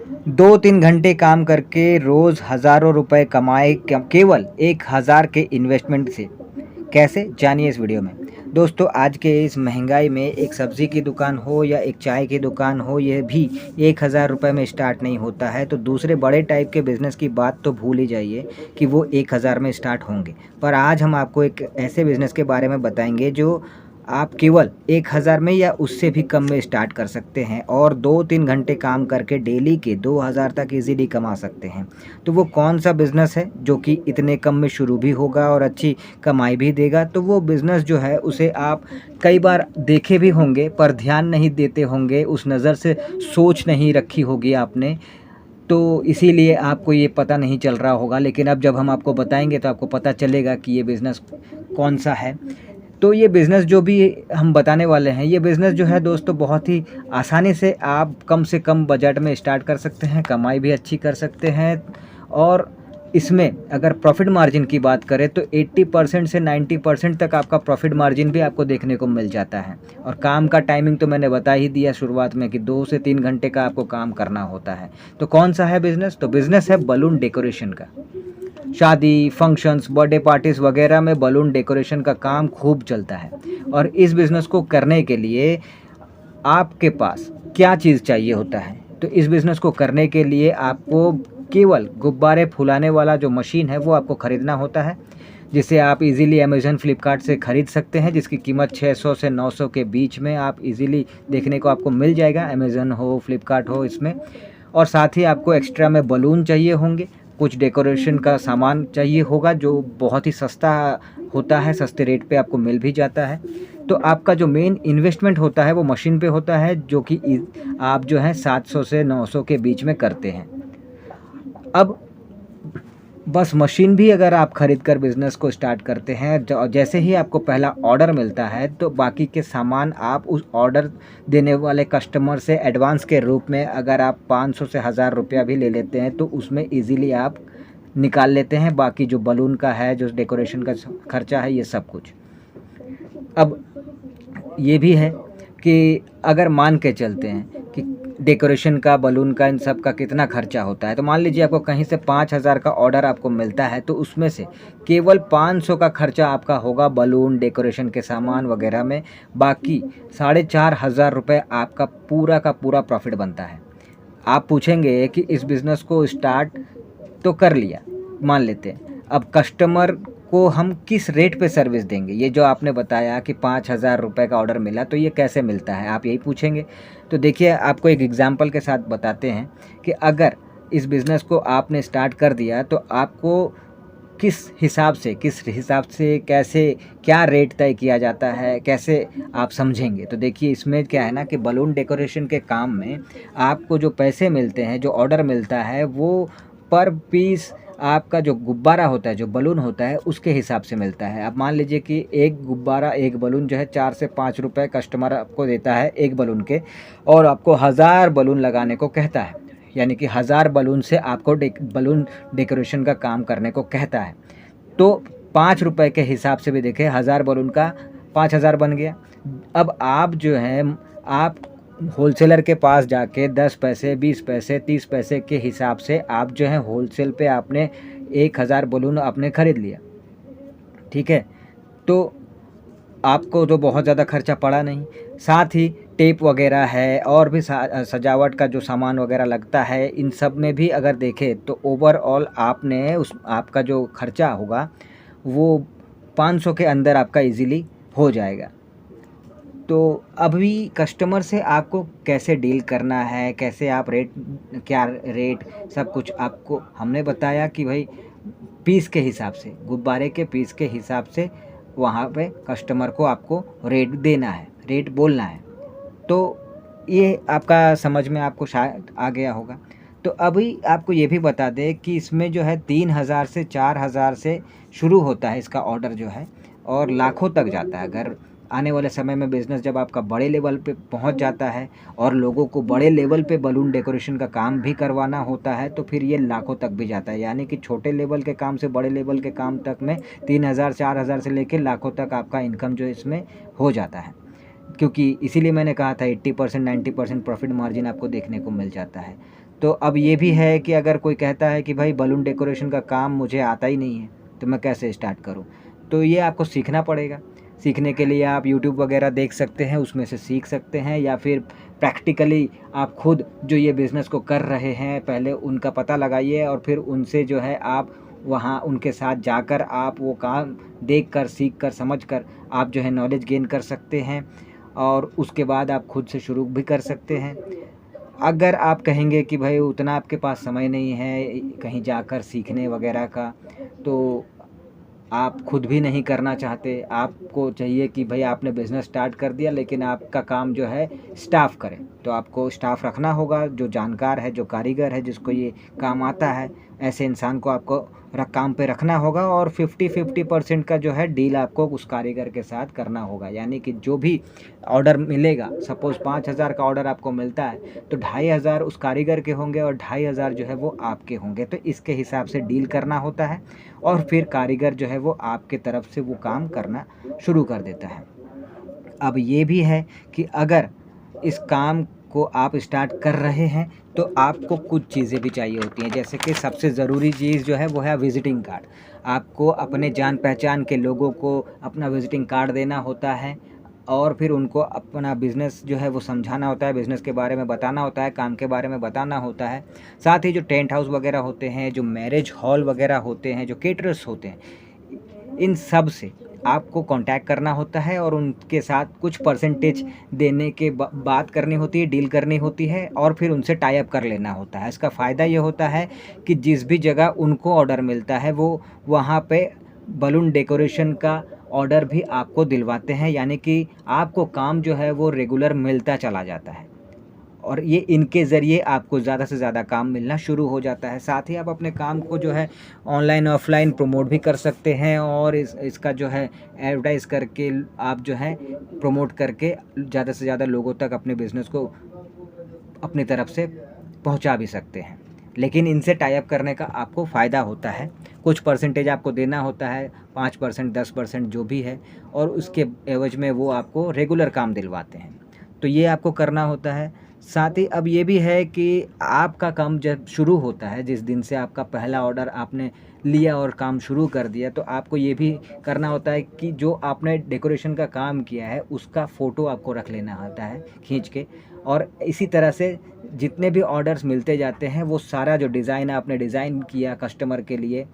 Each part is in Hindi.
2-3 घंटे काम करके रोज़ हज़ारों रुपए कमाए केवल 1000 के इन्वेस्टमेंट से। कैसे? जानिए इस वीडियो में। दोस्तों, आज के इस महंगाई में एक सब्ज़ी की दुकान हो या एक चाय की दुकान हो, ये भी 1000 रुपए में स्टार्ट नहीं होता है। तो दूसरे बड़े टाइप के बिज़नेस की बात तो भूल ही जाइए कि वो 1000 में स्टार्ट होंगे। पर आज हम आपको एक ऐसे बिज़नेस के बारे में बताएँगे जो आप केवल 1000 में या उससे भी कम में स्टार्ट कर सकते हैं और 2-3 घंटे काम करके डेली के 2000 तक ईज़िली कमा सकते हैं। तो वो कौन-सा बिज़नेस है जो कि इतने कम में शुरू भी होगा और अच्छी कमाई भी देगा? तो वो बिज़नेस जो है उसे आप कई बार देखे भी होंगे पर ध्यान नहीं देते होंगे, उस नज़र से सोच नहीं रखी होगी आपने, तो इसीलिए आपको ये पता नहीं चल रहा होगा। लेकिन अब जब हम आपको बताएँगे तो आपको पता चलेगा कि ये बिज़नेस कौन-सा है। तो ये बिज़नेस जो भी हम बताने वाले हैं, ये बिज़नेस जो है दोस्तों बहुत ही आसानी से आप कम से कम बजट में स्टार्ट कर सकते हैं, कमाई भी अच्छी कर सकते हैं। और इसमें अगर प्रॉफ़िट मार्जिन की बात करें तो 80% से 90% तक आपका प्रॉफ़िट मार्जिन भी आपको देखने को मिल जाता है। और काम का टाइमिंग तो मैंने बता ही दिया शुरुआत में कि 2 से 3 घंटे का आपको काम करना होता है। तो कौन-सा है बिज़नेस? तो बिज़नेस है बलून डेकोरेशन का। शादी, फंक्शंस, बर्थडे पार्टीज़ वगैरह में बलून डेकोरेशन का काम खूब चलता है। और इस बिज़नेस को करने के लिए आपके पास क्या चीज़ चाहिए होता है? तो इस बिज़नेस को करने के लिए आपको केवल गुब्बारे फुलाने वाला जो मशीन है वो आपको ख़रीदना होता है, जिसे आप इज़िली अमेज़न, फ्लिपकार्ट से ख़रीद सकते हैं, जिसकी कीमत 600 से 900 के बीच में आप इज़िली देखने को आपको मिल जाएगा, अमेज़न हो, फ्लिपकार्ट हो इसमें। और साथ ही आपको एक्स्ट्रा में बलून चाहिए होंगे, कुछ डेकोरेशन का सामान चाहिए होगा जो बहुत ही सस्ता होता है, सस्ते रेट पे आपको मिल भी जाता है। तो आपका जो मेन इन्वेस्टमेंट होता है वो मशीन पे होता है, जो कि आप जो है 700 से 900 के बीच में करते हैं। अब बस मशीन भी अगर आप ख़रीद कर बिज़नेस को स्टार्ट करते हैं, जैसे ही आपको पहला ऑर्डर मिलता है तो बाकी के सामान आप उस ऑर्डर देने वाले कस्टमर से एडवांस के रूप में अगर आप 500 से 1000 रुपया भी ले लेते हैं तो उसमें इजीली आप निकाल लेते हैं। बाकी जो बलून का है, जो डेकोरेशन का खर्चा है, ये सब कुछ। अब ये भी है कि अगर मान के चलते हैं कि डेकोरेशन का, बलून का, इन सब का कितना खर्चा होता है, तो मान लीजिए आपको कहीं से 5000 का ऑर्डर आपको मिलता है तो उसमें से केवल 500 का खर्चा आपका होगा बलून, डेकोरेशन के सामान वगैरह में। बाकी 4500 रुपये आपका पूरा का पूरा प्रॉफिट बनता है। आप पूछेंगे कि इस बिज़नेस को स्टार्ट तो कर लिया, मान लेते हैं, अब कस्टमर को हम किस रेट पे सर्विस देंगे? ये जो आपने बताया कि 5000 रुपये का ऑर्डर मिला तो ये कैसे मिलता है, आप यही पूछेंगे। तो देखिए, आपको एक एग्ज़ाम्पल के साथ बताते हैं कि अगर इस बिज़नेस को आपने स्टार्ट कर दिया तो आपको किस हिसाब से कैसे, क्या रेट तय किया जाता है, कैसे आप समझेंगे? तो देखिए, इसमें क्या है ना कि बलून डेकोरेशन के काम में आपको जो पैसे मिलते हैं, जो ऑर्डर मिलता है, वो पर पीस आपका जो गुब्बारा होता है, जो बलून होता है, उसके हिसाब से मिलता है। अब मान लीजिए कि एक गुब्बारा, एक बलून जो है 4 से 5 रुपए कस्टमर आपको देता है एक बलून के, और आपको 1000 बलून लगाने को कहता है, यानी कि 1000 बलून से आपको बलून डेकोरेशन का काम करने को कहता है। तो 5 रुपए के हिसाब से भी देखें, 1000 बलून का 5000 बन गया। अब आप जो है, आप होलसेलर के पास जाके 10 पैसे, 20 पैसे, 30 पैसे के हिसाब से आप जो है होलसेल पे आपने 1000 बलून आपने ख़रीद लिया, ठीक है? तो आपको तो बहुत ज़्यादा खर्चा पड़ा नहीं। साथ ही टेप वगैरह है और भी सजावट का जो सामान वगैरह लगता है, इन सब में भी अगर देखें तो ओवरऑल आपने आपका जो खर्चा होगा वो 500 के अंदर आपका इजीली हो जाएगा। तो अभी कस्टमर से आपको कैसे डील करना है, कैसे आप क्या रेट, सब कुछ आपको हमने बताया कि भाई पीस के हिसाब से, गुब्बारे के पीस के हिसाब से वहाँ पे कस्टमर को आपको रेट देना है, रेट बोलना है। तो ये आपका समझ में आपको शायद आ गया होगा। तो अभी आपको ये भी बता दें कि इसमें जो है 3000 से 4000 से शुरू होता है इसका ऑर्डर जो है, और लाखों तक जाता है। अगर आने वाले समय में बिज़नेस जब आपका बड़े लेवल पे पहुंच जाता है और लोगों को बड़े लेवल पे बलून डेकोरेशन का काम भी करवाना होता है तो फिर ये लाखों तक भी जाता है। यानी कि छोटे लेवल के काम से बड़े लेवल के काम तक में 3000 4000 से लेकर लाखों तक आपका इनकम जो इसमें हो जाता है। क्योंकि इसीलिए मैंने कहा था 80% 90% प्रॉफिट मार्जिन आपको देखने को मिल जाता है। तो अब ये भी है कि अगर कोई कहता है कि भाई बलून डेकोरेशन का काम मुझे आता ही नहीं है, तो मैं कैसे स्टार्ट करूँ? तो ये आपको सीखना पड़ेगा। सीखने के लिए आप यूट्यूब वगैरह देख सकते हैं, उसमें से सीख सकते हैं, या फिर प्रैक्टिकली आप खुद जो ये बिज़नेस को कर रहे हैं पहले उनका पता लगाइए, और फिर उनसे जो है आप वहाँ उनके साथ जाकर आप वो काम देख कर, सीख कर, समझ कर आप जो है नॉलेज गेन कर सकते हैं, और उसके बाद आप खुद से शुरू भी कर सकते हैं। अगर आप कहेंगे कि भाई उतना आपके पास समय नहीं है कहीं जाकर सीखने वगैरह का, तो आप खुद भी नहीं करना चाहते, आपको चाहिए कि भाई आपने बिज़नेस स्टार्ट कर दिया लेकिन आपका काम जो है स्टाफ़ करे, तो आपको स्टाफ़ रखना होगा जो जानकार है, जो कारीगर है, जिसको ये काम आता है। ऐसे इंसान को आपको काम पे रखना होगा, और 50-50% का जो है डील आपको उस कारीगर के साथ करना होगा। यानी कि जो भी ऑर्डर मिलेगा, सपोज़ 5,000 का ऑर्डर आपको मिलता है, तो 2,500 उस कारीगर के होंगे और 2,500 जो है वो आपके होंगे। तो इसके हिसाब से डील करना होता है, और फिर कारीगर जो है वो आपके तरफ से वो काम करना शुरू कर देता है। अब ये भी है कि अगर इस काम को आप स्टार्ट कर रहे हैं, तो आपको कुछ चीज़ें भी चाहिए होती हैं। जैसे कि सबसे ज़रूरी चीज़ जो है वो है विज़िटिंग कार्ड। आपको अपने जान पहचान के लोगों को अपना विज़िटिंग कार्ड देना होता है, और फिर उनको अपना बिज़नेस जो है वो समझाना होता है, बिज़नेस के बारे में बताना होता है, काम के बारे में बताना होता है। साथ ही जो टेंट हाउस वगैरह होते हैं, जो मैरिज हॉल वगैरह होते हैं, जो केटरर्स होते हैं, इन सब से आपको कांटेक्ट करना होता है, और उनके साथ कुछ परसेंटेज देने के बात करनी होती है, डील करनी होती है, और फिर उनसे टाई अप कर लेना होता है। इसका फ़ायदा ये होता है कि जिस भी जगह उनको ऑर्डर मिलता है, वो वहाँ पे बलून डेकोरेशन का ऑर्डर भी आपको दिलवाते हैं। यानी कि आपको काम जो है वो रेगुलर मिलता चला जाता है, और ये इनके ज़रिए आपको ज़्यादा से ज़्यादा काम मिलना शुरू हो जाता है। साथ ही आप अपने काम को जो है ऑनलाइन ऑफ़लाइन प्रमोट भी कर सकते हैं, और इसका जो है एडवर्टाइज़ करके आप जो है प्रमोट करके ज़्यादा से ज़्यादा लोगों तक अपने बिज़नेस को अपनी तरफ से पहुंचा भी सकते हैं। लेकिन इनसे टाई अप करने का आपको फ़ायदा होता है, कुछ परसेंटेज आपको देना होता है, 5% 10% जो भी है, और उसके एवज़ में वो आपको रेगुलर काम दिलवाते हैं। तो ये आपको करना होता है। साथ ही अब ये भी है कि आपका काम जब शुरू होता है, जिस दिन से आपका पहला ऑर्डर आपने लिया और काम शुरू कर दिया, तो आपको ये भी करना होता है कि जो आपने डेकोरेशन का काम किया है उसका फ़ोटो आपको रख लेना होता है खींच के, और इसी तरह से जितने भी ऑर्डर्स मिलते जाते हैं, वो सारा जो डिज़ाइन आपने डिज़ाइन किया कस्टमर के लिए,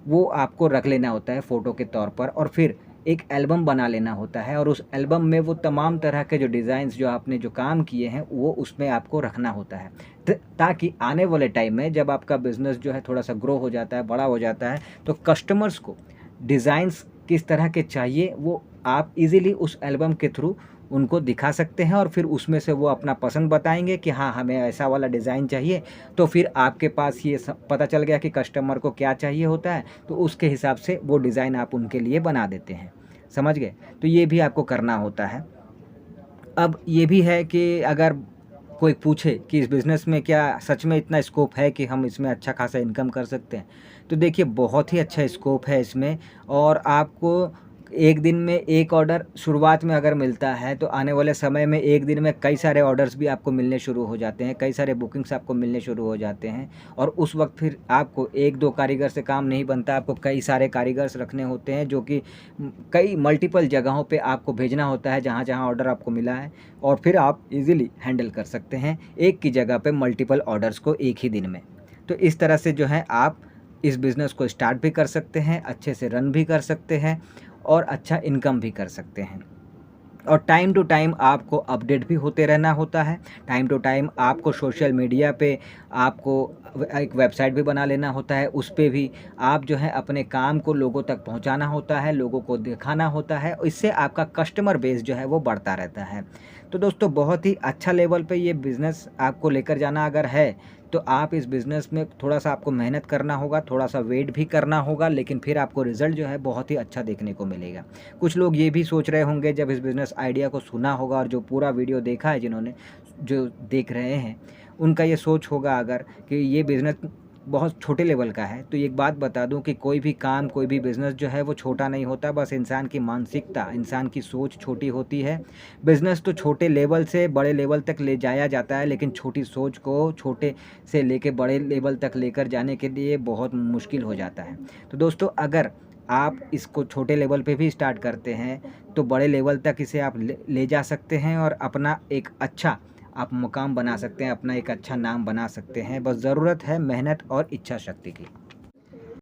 वो आपको रख लेना होता है फ़ोटो के तौर पर, और फिर एक एल्बम बना लेना होता है, और उस एल्बम में वो तमाम तरह के जो डिज़ाइंस जो आपने जो काम किए हैं वो उसमें आपको रखना होता है, ताकि आने वाले टाइम में जब आपका बिज़नेस जो है थोड़ा-सा ग्रो हो जाता है, बड़ा हो जाता है, तो कस्टमर्स को डिज़ाइंस किस तरह के चाहिए वो आप ईज़िली उस एल्बम के थ्रू उनको दिखा सकते हैं, और फिर उसमें से वो अपना पसंद बताएँगे कि हाँ, हमें ऐसा वाला डिज़ाइन चाहिए। तो फिर आपके पास ये सब पता चल गया कि कस्टमर को क्या चाहिए होता है, तो उसके हिसाब से वो डिज़ाइन आप उनके लिए बना देते हैं। समझ गए? तो ये भी आपको करना होता है। अब ये भी है कि अगर कोई पूछे कि इस बिज़नेस में क्या सच में इतना स्कोप है कि हम इसमें अच्छा खासा इनकम कर सकते हैं? तो देखिए, बहुत ही अच्छा स्कोप है इसमें, और आपको एक दिन में एक ऑर्डर शुरुआत में अगर मिलता है, तो आने वाले समय में एक दिन में कई सारे ऑर्डर्स भी आपको मिलने शुरू हो जाते हैं, कई सारे बुकिंग्स आपको मिलने शुरू हो जाते हैं, और उस वक़्त फिर आपको 1-2 कारीगर से काम नहीं बनता, आपको कई सारे कारीगर्स रखने होते हैं, जो कि कई मल्टीपल जगहों पे आपको भेजना होता है, जहाँ-जहाँ ऑर्डर आपको मिला है, और फिर आप ईज़िली हैंडल कर सकते हैं एक की जगह पे मल्टीपल ऑर्डर्स को एक ही दिन में। तो इस तरह से जो है आप इस बिज़नेस को स्टार्ट भी कर सकते हैं, अच्छे से रन भी कर सकते हैं, और अच्छा इनकम भी कर सकते हैं। और टाइम टू टाइम आपको अपडेट भी होते रहना होता है। टाइम टू टाइम आपको सोशल मीडिया पे आपको एक वेबसाइट भी बना लेना होता है, उस पे भी आप जो है अपने काम को लोगों तक पहुंचाना होता है, लोगों को दिखाना होता है, इससे आपका कस्टमर बेस जो है वो बढ़ता रहता है। तो दोस्तों, बहुत ही अच्छा लेवल पे ये बिज़नेस आपको लेकर जाना अगर है, तो आप इस बिज़नेस में थोड़ा-सा आपको मेहनत करना होगा, थोड़ा-सा वेट भी करना होगा, लेकिन फिर आपको रिज़ल्ट जो है बहुत ही अच्छा देखने को मिलेगा। कुछ लोग ये भी सोच रहे होंगे जब इस बिज़नेस आइडिया को सुना होगा, और जो पूरा वीडियो देखा है जिन्होंने, जो देख रहे हैं, उनका ये सोच होगा अगर कि ये बिज़नेस बहुत छोटे लेवल का है। तो एक बात बता दूं कि कोई भी काम, कोई भी बिज़नेस जो है वो छोटा नहीं होता, बस इंसान की मानसिकता, इंसान की सोच छोटी होती है। बिज़नेस तो छोटे लेवल से बड़े लेवल तक ले जाया जाता है, लेकिन छोटी सोच को छोटे से लेके बड़े लेवल तक लेकर जाने के लिए बहुत मुश्किल हो जाता है। तो दोस्तों, अगर आप इसको छोटे लेवल पे भी स्टार्ट करते हैं, तो बड़े लेवल तक इसे आप ले जा सकते हैं और अपना एक अच्छा आप मुकाम बना सकते हैं, अपना एक अच्छा नाम बना सकते हैं। बस ज़रूरत है मेहनत और इच्छा शक्ति की।